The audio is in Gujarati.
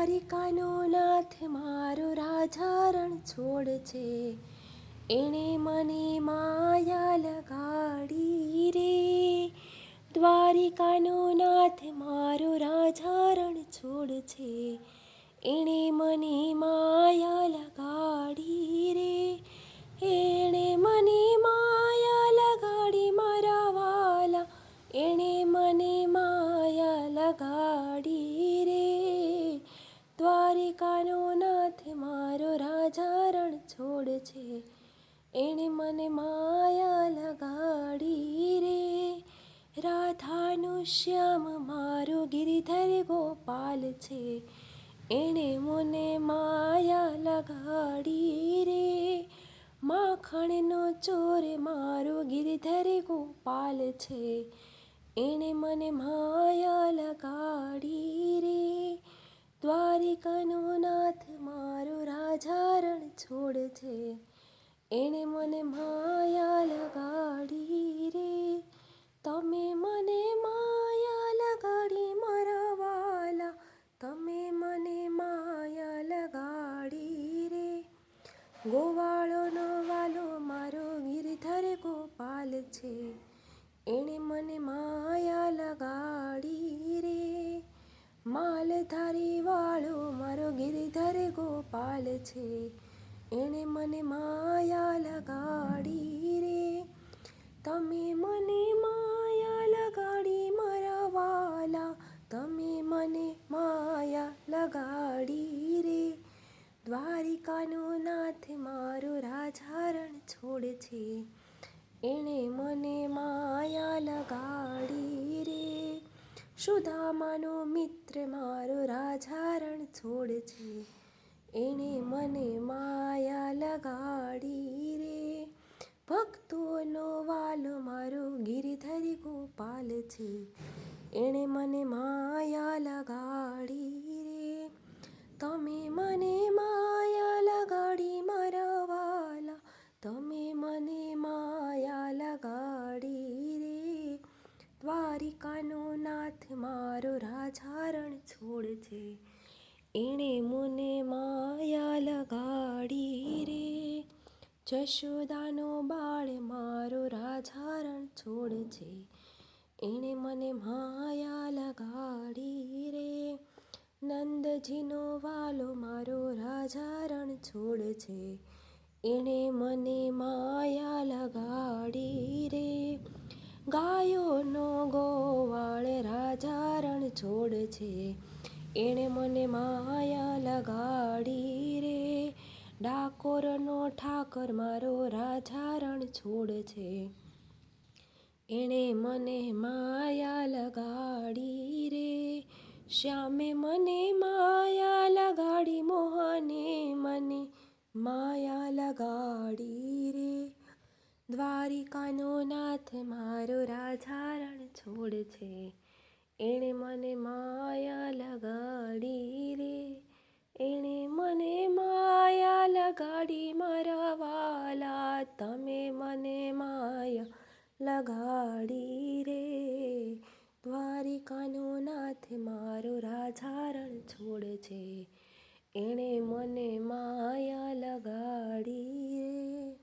દ્વારિકાનો નાથ મારો રાજા રણ છોડ છે, એણે મને માયા લગાડી રે. દ્વારિકાનો નાથ મારો રાજા રણ છોડ છે, એણે મને માયા લગાડી રે. એણે મને માયા લગાડી મારા વાલા, એણે મને માયા લગાડી રે. દ્વારિકાનો નાથ મારો રાજા રણ છોડ છે, એણે મને માયા લગાડી રે. રાધાનો શ્યામ મારો ગિરિધર ગોપાલ છે, એણે મને માયા લગાડી રે. માખણનો ચોર મારો ગિરિધર ગોપાલ છે, એણે મને માયા લગાડી રે. દ્વારિકાનો નાથ મારો રાજા રણ છોડ છે, એણે મને માયા લગાડી રે. તમે મને માયા લગાડી મારા વાલા, તમે મને માયા લગાડી રે. ગોવાળોનો વાલો મારો ગિરિધર ગોપાલ છે, એણે મને માયા લગાડી રે. માલધારી વાળો મારો ગિરિધર ગોપાલ છે, એણે મને માયા લગાડી રે. તમે મને માયા લગાડી મારા વાલા, તમે મને માયા લગાડી રે. દ્વારિકાનો નાથ મારો રાજા રણ છોડ છે, એણે મને માયા લગાડી રે. સુદામાનો મિત્ર મારો રાજા રણ છોડ છે, એણે મને માયા લગાડી રે. ભક્તોનો વાલો મારો ગિરિધર ગોપાલ છે, એણે મને માયા લગાડી રે. તમે મને માયા લગાડી મારા વાલા, તમે મને માયા લગાડી રે. દ્વારિકાનો નાથ મારો રાજા રણ છોડ છે, એણે મને માયા લગાડી રે. જશોદાનો બાળ મારો રાજા રણ છોડ છે, એણે મને માયા લગાડી રે. નંદજીનો વાલો મારો રાજા રણ છોડ છે, એણે મને માયા લગાડી રે. ગાયોનો ગોવાળ રાજા રણ છોડ છે, એણે મને માયા લગાડી રે. ડાકોરનો ઠાકર મારો રાજા રણ છોડ છે, એણે મને માયા લગાડી રે. શ્યામે મને માયા લગાડી, મોહને મને માયા લગાડી રે. દ્વારિકાનો નાથ મારો રાજા રણ છોડ છે, એણે મને માયા લગાડી રે. એણે મને માયા લગાડી મારા વાલા, તમે મને માયા લગાડી રે. દ્વારિકાનો નાથ મારો રાજા રણ છોડ છે, એણે મને માયા લગાડી રે.